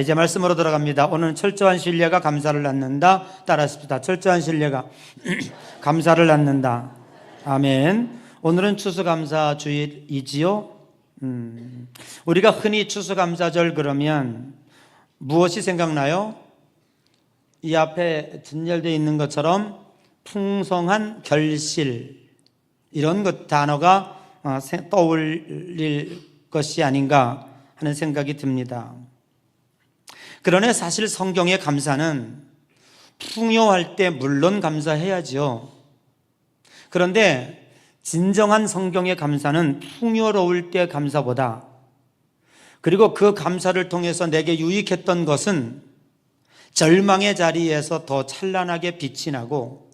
이제 말씀으로 들어갑니다. 오늘은 철저한 신뢰가 감사를 낳는다. 따라하십시다. 철저한 신뢰가 감사를 낳는다. 아멘. 오늘은 추수감사주일이지요. 우리가 흔히 추수감사절 그러면 무엇이 생각나요? 이 앞에 진열되어 있는 것처럼 풍성한 결실, 이런 단어가 떠올릴 것이 아닌가 하는 생각이 듭니다. 그러나 사실 성경의 감사는 풍요할 때 물론 감사해야죠. 그런데 진정한 성경의 감사는 풍요로울 때 감사보다, 그리고 그 감사를 통해서 내게 유익했던 것은 절망의 자리에서 더 찬란하게 빛이 나고,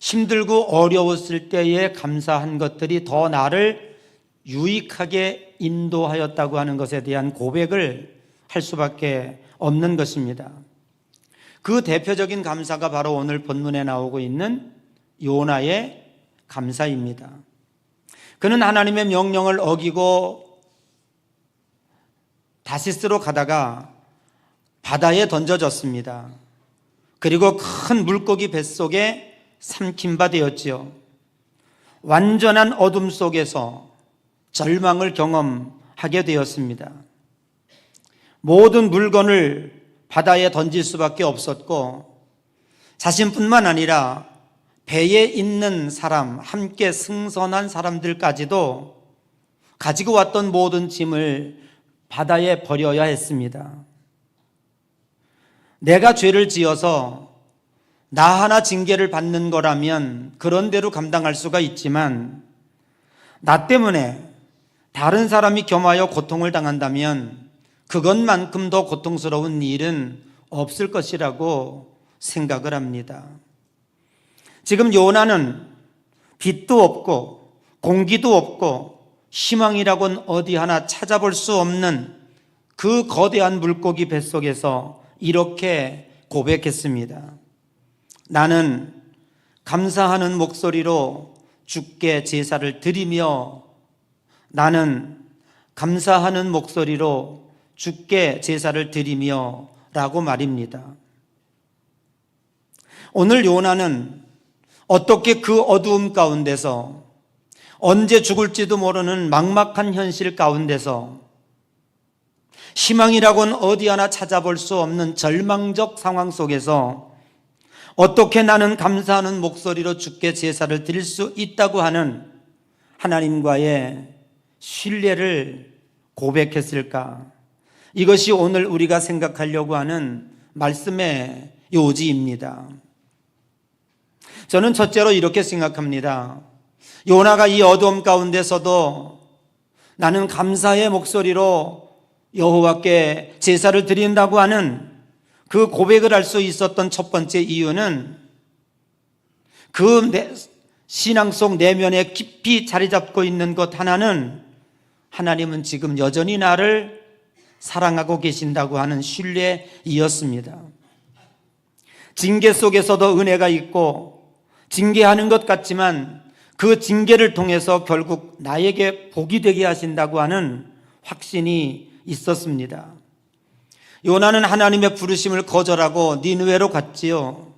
힘들고 어려웠을 때에 감사한 것들이 더 나를 유익하게 인도하였다고 하는 것에 대한 고백을 할 수밖에 없는 것입니다. 그 대표적인 감사가 바로 오늘 본문에 나오고 있는 요나의 감사입니다. 그는 하나님의 명령을 어기고 다시스로 가다가 바다에 던져졌습니다. 그리고 큰 물고기 뱃속에 삼킨 바 되었지요. 완전한 어둠 속에서 절망을 경험하게 되었습니다. 모든 물건을 바다에 던질 수밖에 없었고, 자신뿐만 아니라 배에 있는 사람, 함께 승선한 사람들까지도 가지고 왔던 모든 짐을 바다에 버려야 했습니다. 내가 죄를 지어서 나 하나 징계를 받는 거라면 그런 대로 감당할 수가 있지만, 나 때문에 다른 사람이 겸하여 고통을 당한다면 그것만큼 더 고통스러운 일은 없을 것이라고 생각을 합니다. 지금 요나는 빛도 없고 공기도 없고 희망이라고는 어디 하나 찾아볼 수 없는 그 거대한 물고기 뱃속에서 이렇게 고백했습니다. 나는 감사하는 목소리로 주께 제사를 드리며, 나는 감사하는 목소리로 주께 제사를 드리며 라고 말입니다. 오늘 요나는 어떻게 그 어두움 가운데서, 언제 죽을지도 모르는 막막한 현실 가운데서, 희망이라고는 어디 하나 찾아볼 수 없는 절망적 상황 속에서 어떻게 나는 감사하는 목소리로 주께 제사를 드릴 수 있다고 하는 하나님과의 신뢰를 고백했을까? 이것이 오늘 우리가 생각하려고 하는 말씀의 요지입니다. 저는 첫째로 이렇게 생각합니다. 요나가 이 어두움 가운데서도 나는 감사의 목소리로 여호와께 제사를 드린다고 하는 그 고백을 할 수 있었던 첫 번째 이유는, 그 신앙 속 내면에 깊이 자리 잡고 있는 것 하나는, 하나님은 지금 여전히 나를 사랑하고 계신다고 하는 신뢰이었습니다. 징계 속에서도 은혜가 있고, 징계하는 것 같지만 그 징계를 통해서 결국 나에게 복이 되게 하신다고 하는 확신이 있었습니다. 요나는 하나님의 부르심을 거절하고 니느웨로 갔지요.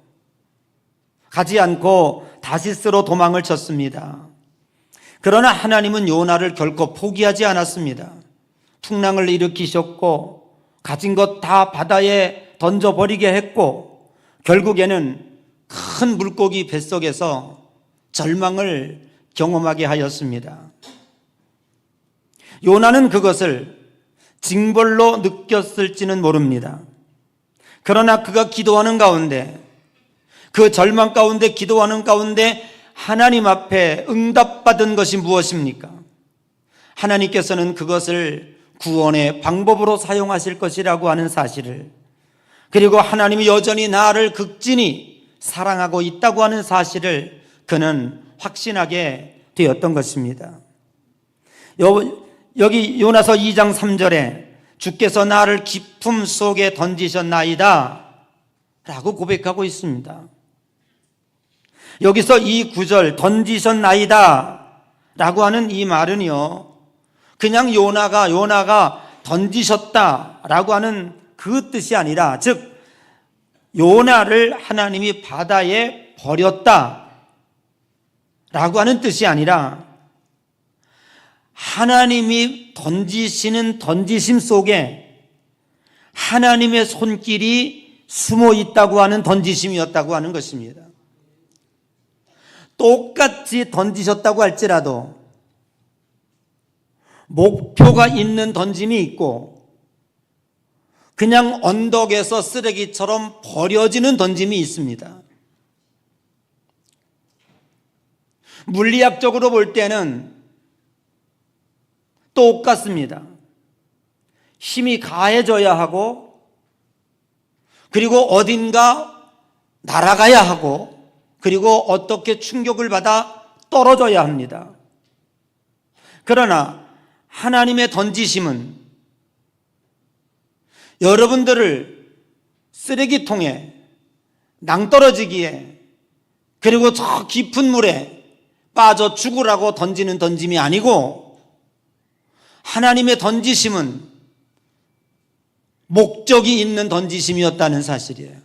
가지 않고 다시스로 도망을 쳤습니다. 그러나 하나님은 요나를 결코 포기하지 않았습니다. 풍랑을 일으키셨고 가진 것 다 바다에 던져버리게 했고, 결국에는 큰 물고기 뱃속에서 절망을 경험하게 하였습니다. 요나는 그것을 징벌로 느꼈을지는 모릅니다. 그러나 그가 기도하는 가운데, 그 절망 가운데 기도하는 가운데 하나님 앞에 응답받은 것이 무엇입니까? 하나님께서는 그것을 구원의 방법으로 사용하실 것이라고 하는 사실을, 그리고 하나님이 여전히 나를 극진히 사랑하고 있다고 하는 사실을 그는 확신하게 되었던 것입니다. 여기 요나서 2장 3절에 주께서 나를 깊음 속에 던지셨나이다 라고 고백하고 있습니다. 여기서 이 구절 던지셨나이다 라고 하는 이 말은요, 그냥 요나가 던지셨다라고 하는 그 뜻이 아니라, 즉 요나를 하나님이 바다에 버렸다 라고 하는 뜻이 아니라 하나님이 던지시는 던지심 속에 하나님의 손길이 숨어 있다고 하는 던지심이었다고 하는 것입니다. 똑같이 던지셨다고 할지라도 목표가 있는 던짐이 있고 그냥 언덕에서 쓰레기처럼 버려지는 던짐이 있습니다. 물리학적으로 볼 때는 똑같습니다. 힘이 가해져야 하고 그리고 어딘가 날아가야 하고 그리고 어떻게 충격을 받아 떨어져야 합니다. 그러나 하나님의 던지심은 여러분들을 쓰레기통에 낭떠러지기에 그리고 저 깊은 물에 빠져 죽으라고 던지는 던짐이 아니고 하나님의 던지심은 목적이 있는 던지심이었다는 사실이에요.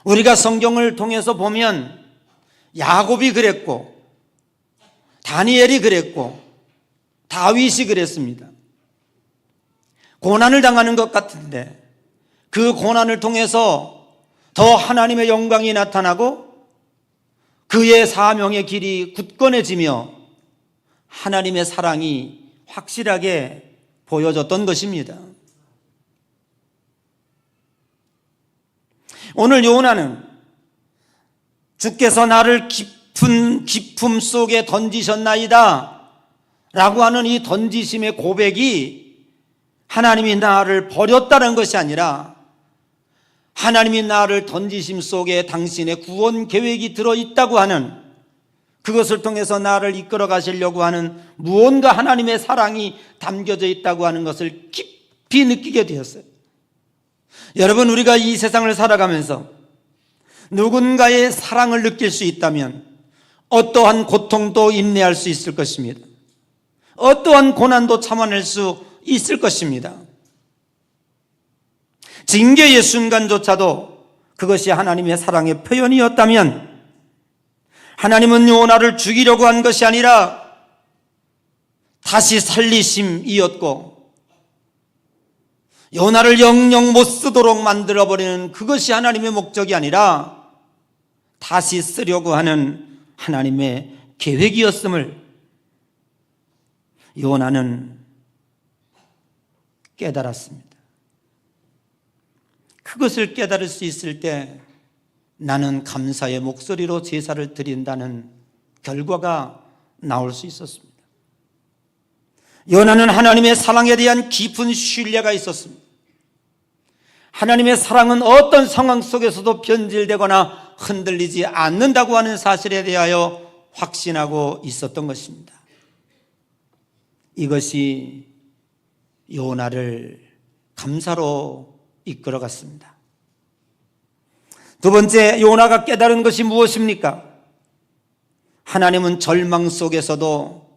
우리가 성경을 통해서 보면 야곱이 그랬고 다니엘이 그랬고 다윗이 그랬습니다. 고난을 당하는 것 같은데 그 고난을 통해서 더 하나님의 영광이 나타나고 그의 사명의 길이 굳건해지며 하나님의 사랑이 확실하게 보여졌던 것입니다. 오늘 요나는 주께서 나를 깊은 기품 속에 던지셨나이다 라고 하는 이 던지심의 고백이 하나님이 나를 버렸다는 것이 아니라 하나님이 나를 던지심 속에 당신의 구원 계획이 들어있다고 하는 그것을 통해서 나를 이끌어 가시려고 하는 무언가 하나님의 사랑이 담겨져 있다고 하는 것을 깊이 느끼게 되었어요. 여러분, 우리가 이 세상을 살아가면서 누군가의 사랑을 느낄 수 있다면 어떠한 고통도 인내할 수 있을 것입니다. 어떠한 고난도 참아낼 수 있을 것입니다. 징계의 순간조차도 그것이 하나님의 사랑의 표현이었다면 하나님은 요나를 죽이려고 한 것이 아니라 다시 살리심이었고 요나를 영영 못 쓰도록 만들어버리는 그것이 하나님의 목적이 아니라 다시 쓰려고 하는 하나님의 계획이었음을 요나는 깨달았습니다. 그것을 깨달을 수 있을 때 나는 감사의 목소리로 제사를 드린다는 결과가 나올 수 있었습니다. 요나는 하나님의 사랑에 대한 깊은 신뢰가 있었습니다. 하나님의 사랑은 어떤 상황 속에서도 변질되거나 흔들리지 않는다고 하는 사실에 대하여 확신하고 있었던 것입니다. 이것이 요나를 감사로 이끌어갔습니다. 두 번째, 요나가 깨달은 것이 무엇입니까? 하나님은 절망 속에서도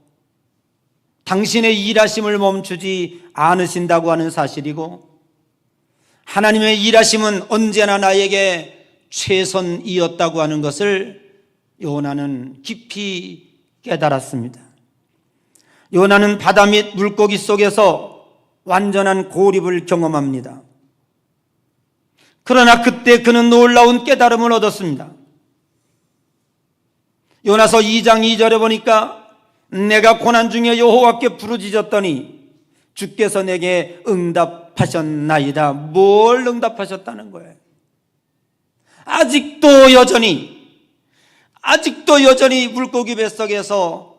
당신의 일하심을 멈추지 않으신다고 하는 사실이고 하나님의 일하심은 언제나 나에게 최선이었다고 하는 것을 요나는 깊이 깨달았습니다. 요나는 바다 및 물고기 속에서 완전한 고립을 경험합니다. 그러나 그때 그는 놀라운 깨달음을 얻었습니다. 요나서 2장 2절에 보니까 내가 고난 중에 여호와께 부르짖었더니 주께서 내게 응답하셨나이다. 뭘 응답하셨다는 거예요? 아직도 여전히 물고기 뱃속에서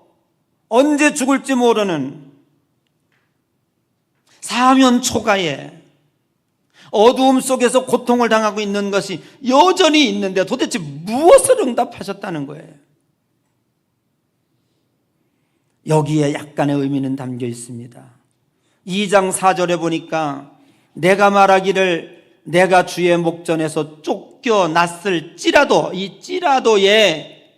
언제 죽을지 모르는 사면 초가에 어두움 속에서 고통을 당하고 있는 것이 여전히 있는데 도대체 무엇을 응답하셨다는 거예요? 여기에 약간의 의미는 담겨 있습니다. 2장 4절에 보니까 내가 말하기를 내가 주의 목전에서 쫓겨났을지라도, 이 찌라도에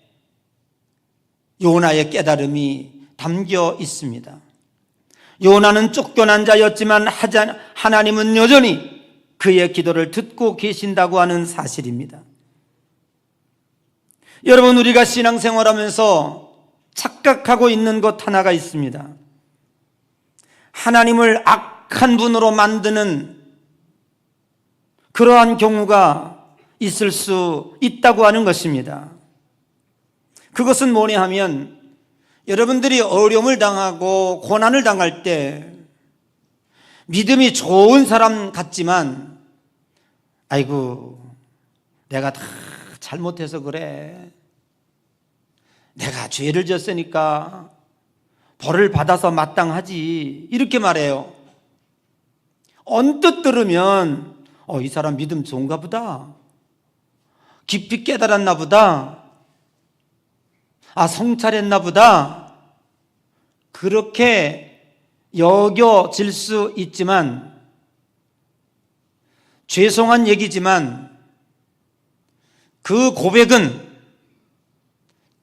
요나의 깨달음이 담겨 있습니다. 요나는 쫓겨난 자였지만 하나님은 여전히 그의 기도를 듣고 계신다고 하는 사실입니다. 여러분, 우리가 신앙생활하면서 착각하고 있는 것 하나가 있습니다. 하나님을 악한 분으로 만드는 그러한 경우가 있을 수 있다고 하는 것입니다. 그것은 뭐냐 하면, 여러분들이 어려움을 당하고 고난을 당할 때 믿음이 좋은 사람 같지만, 아이고 내가 다 잘못해서 그래, 내가 죄를 졌으니까 벌을 받아서 마땅하지, 이렇게 말해요. 언뜻 들으면 이 사람 믿음 좋은가 보다, 깊이 깨달았나 보다, 성찰했나 보다, 그렇게 여겨질 수 있지만, 죄송한 얘기지만 그 고백은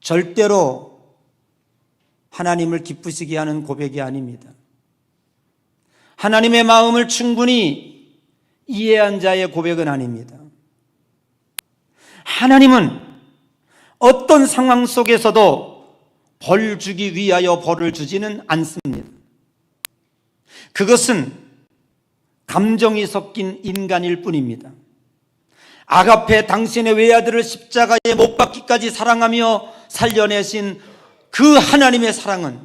절대로 하나님을 기쁘시게 하는 고백이 아닙니다. 하나님의 마음을 충분히 이해한 자의 고백은 아닙니다. 하나님은 어떤 상황 속에서도 벌 주기 위하여 벌을 주지는 않습니다. 그것은 감정이 섞인 인간일 뿐입니다. 아가페, 당신의 외아들을 십자가에 못 박기까지 사랑하며 살려내신 그 하나님의 사랑은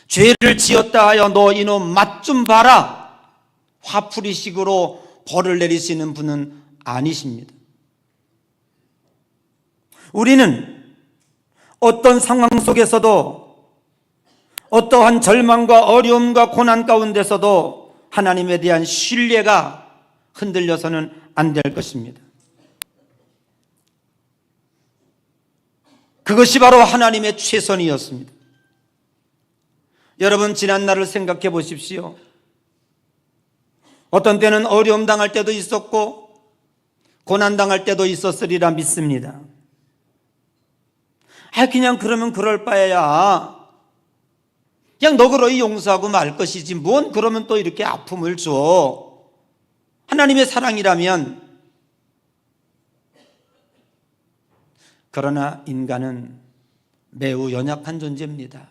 죄를 지었다 하여 너 이놈 맛 좀 봐라, 화풀이식으로 벌을 내리시는 분은 아니십니다. 우리는 어떤 상황 속에서도, 어떠한 절망과 어려움과 고난 가운데서도 하나님에 대한 신뢰가 흔들려서는 안 될 것입니다. 그것이 바로 하나님의 최선이었습니다. 여러분, 지난 날을 생각해 보십시오. 어떤 때는 어려움 당할 때도 있었고 고난 당할 때도 있었으리라 믿습니다. 그냥 그러면 그럴 바에야 그냥 너그러이 용서하고 말 것이지, 뭔 그러면 또 이렇게 아픔을 줘. 하나님의 사랑이라면. 그러나 인간은 매우 연약한 존재입니다.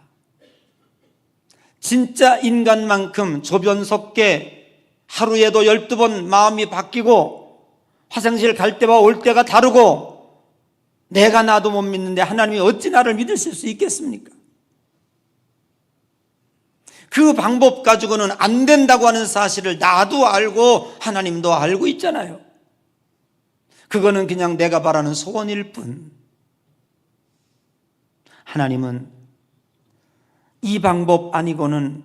진짜 인간만큼 조변석계 하루에도 12번 마음이 바뀌고 화장실 갈 때와 올 때가 다르고, 내가 나도 못 믿는데 하나님이 어찌 나를 믿으실 수 있겠습니까? 그 방법 가지고는 안 된다고 하는 사실을 나도 알고 하나님도 알고 있잖아요. 그거는 그냥 내가 바라는 소원일 뿐. 하나님은 이 방법 아니고는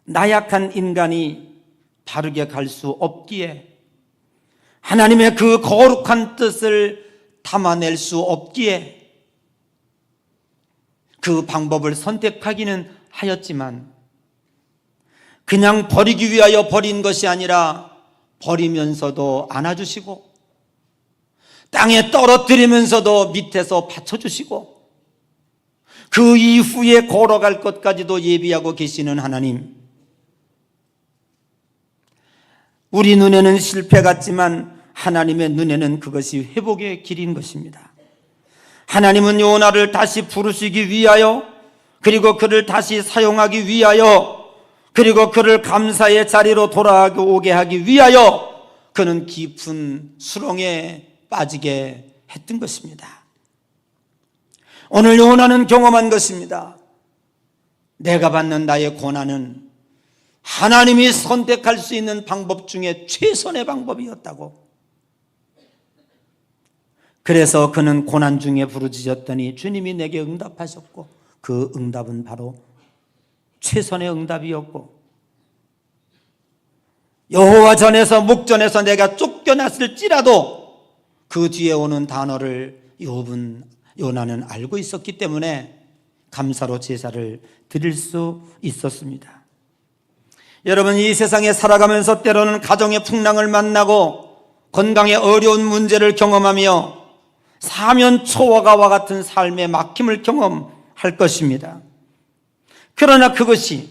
나약한 인간이 바르게 갈 수 없기에, 하나님의 그 거룩한 뜻을 담아낼 수 없기에 그 방법을 선택하기는 하였지만, 그냥 버리기 위하여 버린 것이 아니라 버리면서도 안아주시고 땅에 떨어뜨리면서도 밑에서 받쳐주시고 그 이후에 걸어갈 것까지도 예비하고 계시는 하나님, 우리 눈에는 실패 같지만 하나님의 눈에는 그것이 회복의 길인 것입니다. 하나님은 요나를 다시 부르시기 위하여, 그리고 그를 다시 사용하기 위하여, 그리고 그를 감사의 자리로 돌아오게 하기 위하여 그는 깊은 수렁에 빠지게 했던 것입니다. 오늘 요나는 경험한 것입니다. 내가 받는 나의 고난은 하나님이 선택할 수 있는 방법 중에 최선의 방법이었다고. 그래서 그는 고난 중에 부르짖었더니 주님이 내게 응답하셨고, 그 응답은 바로 최선의 응답이었고, 여호와 전에서 목전에서 내가 쫓겨났을지라도 그 뒤에 오는 단어를 요나는 알고 있었기 때문에 감사로 제사를 드릴 수 있었습니다. 여러분, 이 세상에 살아가면서 때로는 가정의 풍랑을 만나고 건강에 어려운 문제를 경험하며 사면 초과와 같은 삶의 막힘을 경험할 것입니다. 그러나 그것이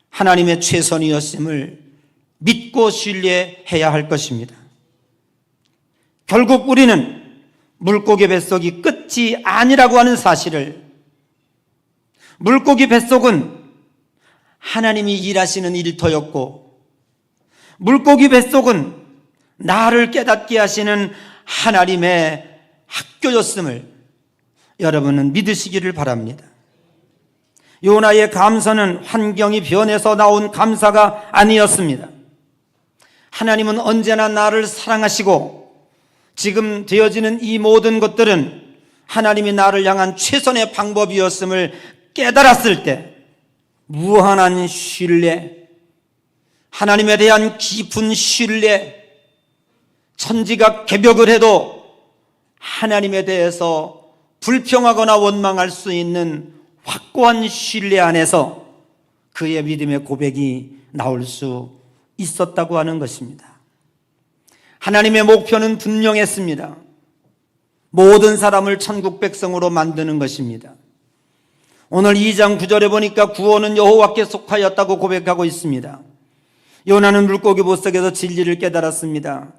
하나님의 최선이었음을 믿고 신뢰해야 할 것입니다. 결국 우리는 물고기 뱃속이 끝이 아니라고 하는 사실을, 물고기 뱃속은 하나님이 일하시는 일터였고, 물고기 뱃속은 나를 깨닫게 하시는 하나님의 학교였음을 여러분은 믿으시기를 바랍니다. 요나의 감사는 환경이 변해서 나온 감사가 아니었습니다. 하나님은 언제나 나를 사랑하시고 지금 되어지는 이 모든 것들은 하나님이 나를 향한 최선의 방법이었음을 깨달았을 때 무한한 신뢰, 하나님에 대한 깊은 신뢰, 천지가 개벽을 해도 하나님에 대해서 불평하거나 원망할 수 있는 확고한 신뢰 안에서 그의 믿음의 고백이 나올 수 있었다고 하는 것입니다. 하나님의 목표는 분명했습니다. 모든 사람을 천국 백성으로 만드는 것입니다. 오늘 2장 9절에 보니까 구원은 여호와께 속하였다고 고백하고 있습니다. 요나는 물고기 뱃속에서 진리를 깨달았습니다.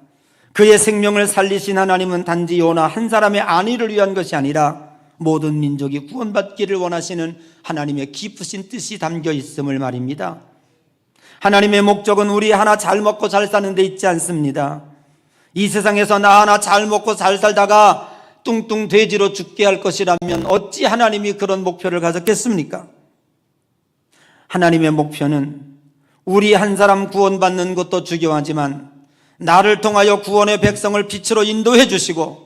그의 생명을 살리신 하나님은 단지 요나 한 사람의 안위를 위한 것이 아니라 모든 민족이 구원받기를 원하시는 하나님의 깊으신 뜻이 담겨 있음을 말입니다. 하나님의 목적은 우리 하나 잘 먹고 잘 사는 데 있지 않습니다. 이 세상에서 나 하나 잘 먹고 잘 살다가 뚱뚱 돼지로 죽게 할 것이라면 어찌 하나님이 그런 목표를 가졌겠습니까? 하나님의 목표는 우리 한 사람 구원받는 것도 중요하지만 나를 통하여 구원의 백성을 빛으로 인도해 주시고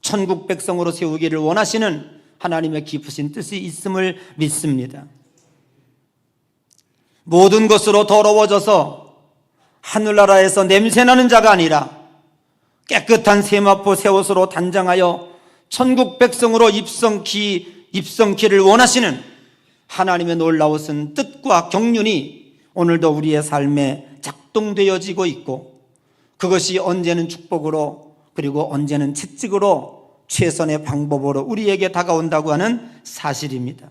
천국 백성으로 세우기를 원하시는 하나님의 깊으신 뜻이 있음을 믿습니다. 모든 것으로 더러워져서 하늘나라에서 냄새나는 자가 아니라 깨끗한 세마포 새 옷으로 단장하여 천국 백성으로 입성키를 원하시는 하나님의 놀라우신 뜻과 경륜이 오늘도 우리의 삶에 작동되어지고 있고, 그것이 언제는 축복으로 그리고 언제는 채찍으로 최선의 방법으로 우리에게 다가온다고 하는 사실입니다.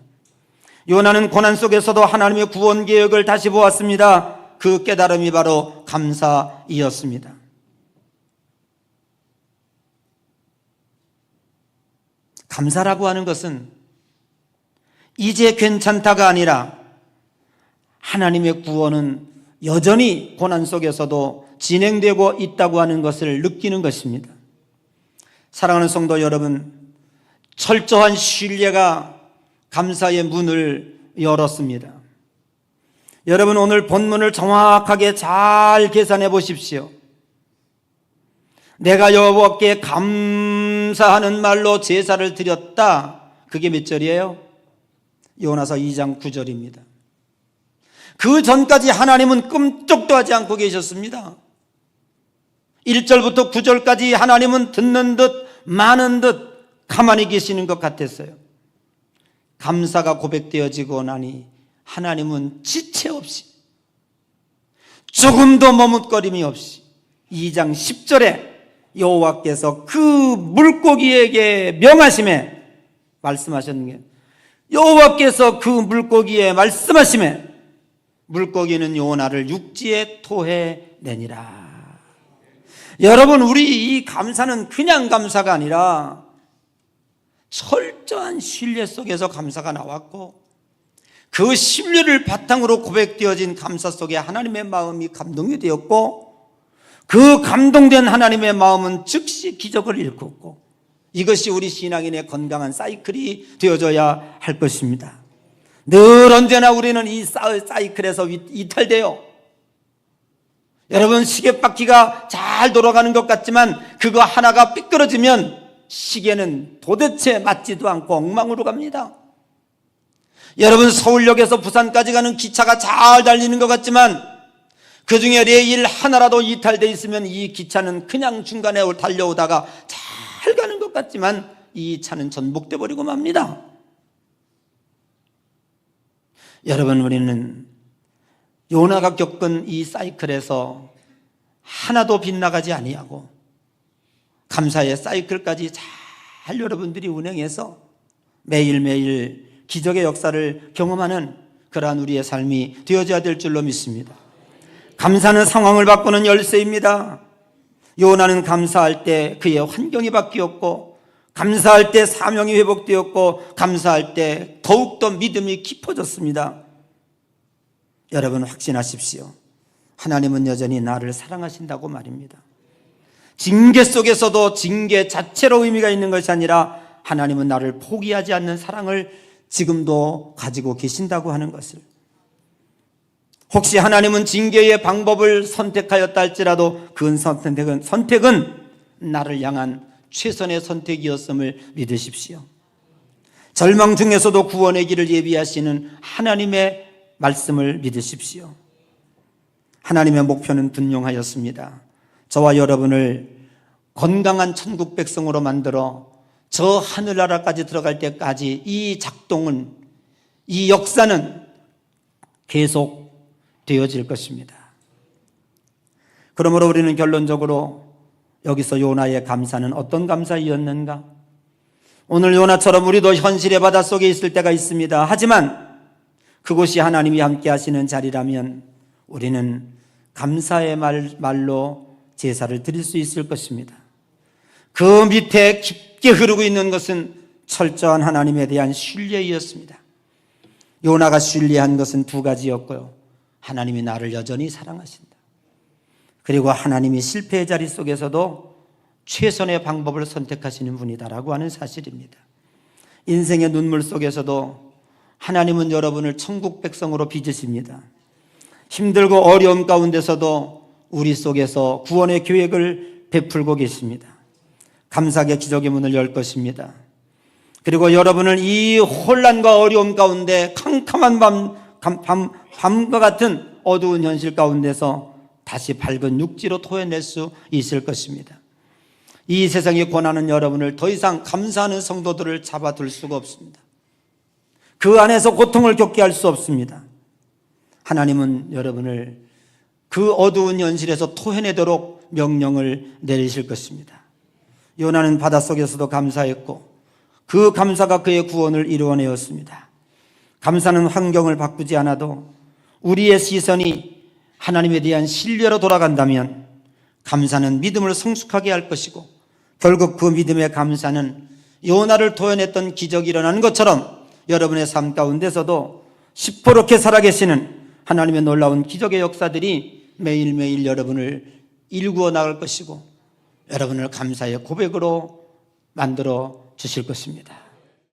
요나는 고난 속에서도 하나님의 구원 계획을 다시 보았습니다. 그 깨달음이 바로 감사이었습니다. 감사라고 하는 것은 이제 괜찮다가 아니라 하나님의 구원은 여전히 고난 속에서도 진행되고 있다고 하는 것을 느끼는 것입니다. 사랑하는 성도 여러분, 철저한 신뢰가 감사의 문을 열었습니다. 여러분, 오늘 본문을 정확하게 잘 계산해 보십시오. 내가 여호와께 감사하는 말로 제사를 드렸다. 그게 몇 절이에요? 요나서 2장 9절입니다. 그 전까지 하나님은 끔찍도 하지 않고 계셨습니다. 1절부터 9절까지 하나님은 듣는 듯 많은 듯 가만히 계시는 것 같았어요. 감사가 고백되어지고 나니 하나님은 지체 없이, 조금도 머뭇거림이 없이 2장 10절에 여호와께서 그 물고기에게 명하심에 말씀하셨는 게, 여호와께서 그 물고기에 말씀하심에 물고기는 요나를 육지에 토해내니라. 여러분, 우리 이 감사는 그냥 감사가 아니라 철저한 신뢰 속에서 감사가 나왔고, 그 신뢰를 바탕으로 고백되어진 감사 속에 하나님의 마음이 감동이 되었고, 그 감동된 하나님의 마음은 즉시 기적을 일컫고, 이것이 우리 신앙인의 건강한 사이클이 되어져야 할 것입니다. 늘 언제나 우리는 이 사이클에서 이탈돼요. 여러분, 시계바퀴가 잘 돌아가는 것 같지만 그거 하나가 삐뚤어지면 시계는 도대체 맞지도 않고 엉망으로 갑니다. 여러분, 서울역에서 부산까지 가는 기차가 잘 달리는 것 같지만 그 중에 레일 하나라도 이탈되어 있으면 이 기차는 그냥 중간에 달려오다가 잘 가는 것 같지만 이 차는 전복돼 버리고 맙니다. 여러분, 우리는 요나가 겪은 이 사이클에서 하나도 빗나가지 아니하고 감사의 사이클까지 잘 여러분들이 운행해서 매일매일 기적의 역사를 경험하는 그러한 우리의 삶이 되어져야 될 줄로 믿습니다. 감사는 상황을 바꾸는 열쇠입니다. 요나는 감사할 때 그의 환경이 바뀌었고, 감사할 때 사명이 회복되었고, 감사할 때 더욱더 믿음이 깊어졌습니다. 여러분 확신하십시오. 하나님은 여전히 나를 사랑하신다고 말입니다. 징계 속에서도 징계 자체로 의미가 있는 것이 아니라 하나님은 나를 포기하지 않는 사랑을 지금도 가지고 계신다고 하는 것을, 혹시 하나님은 징계의 방법을 선택하였다 할지라도 그 선택은 나를 향한 최선의 선택이었음을 믿으십시오. 절망 중에서도 구원의 길을 예비하시는 하나님의 말씀을 믿으십시오. 하나님의 목표는 분명하였습니다. 저와 여러분을 건강한 천국 백성으로 만들어 저 하늘나라까지 들어갈 때까지 이 작동은, 이 역사는 계속 되어질 것입니다. 그러므로 우리는 결론적으로 여기서 요나의 감사는 어떤 감사이었는가? 오늘 요나처럼 우리도 현실의 바닷속에 있을 때가 있습니다. 하지만 그곳이 하나님이 함께 하시는 자리라면 우리는 감사의 말로 제사를 드릴 수 있을 것입니다. 그 밑에 깊게 흐르고 있는 것은 철저한 하나님에 대한 신뢰이었습니다. 요나가 신뢰한 것은 두 가지였고요. 하나님이 나를 여전히 사랑하신다. 그리고 하나님이 실패의 자리 속에서도 최선의 방법을 선택하시는 분이다라고 하는 사실입니다. 인생의 눈물 속에서도 하나님은 여러분을 천국 백성으로 빚으십니다. 힘들고 어려움 가운데서도 우리 속에서 구원의 계획을 베풀고 계십니다. 감사하게 기적의 문을 열 것입니다. 그리고 여러분을 이 혼란과 어려움 가운데 캄캄한 밤과 같은 어두운 현실 가운데서 다시 밝은 육지로 토해낼 수 있을 것입니다. 이 세상이 권하는 여러분을 더 이상 감사하는 성도들을 잡아둘 수가 없습니다. 그 안에서 고통을 겪게 할 수 없습니다. 하나님은 여러분을 그 어두운 현실에서 토해내도록 명령을 내리실 것입니다. 요나는 바닷속에서도 감사했고 그 감사가 그의 구원을 이루어내었습니다. 감사는 환경을 바꾸지 않아도 우리의 시선이 하나님에 대한 신뢰로 돌아간다면 감사는 믿음을 성숙하게 할 것이고, 결국 그 믿음의 감사는 요나를 토해냈던 기적이 일어나는 것처럼 여러분의 삶 가운데서도 시퍼렇게 살아계시는 하나님의 놀라운 기적의 역사들이 매일매일 여러분을 일구어 나갈 것이고 여러분을 감사의 고백으로 만들어 주실 것입니다.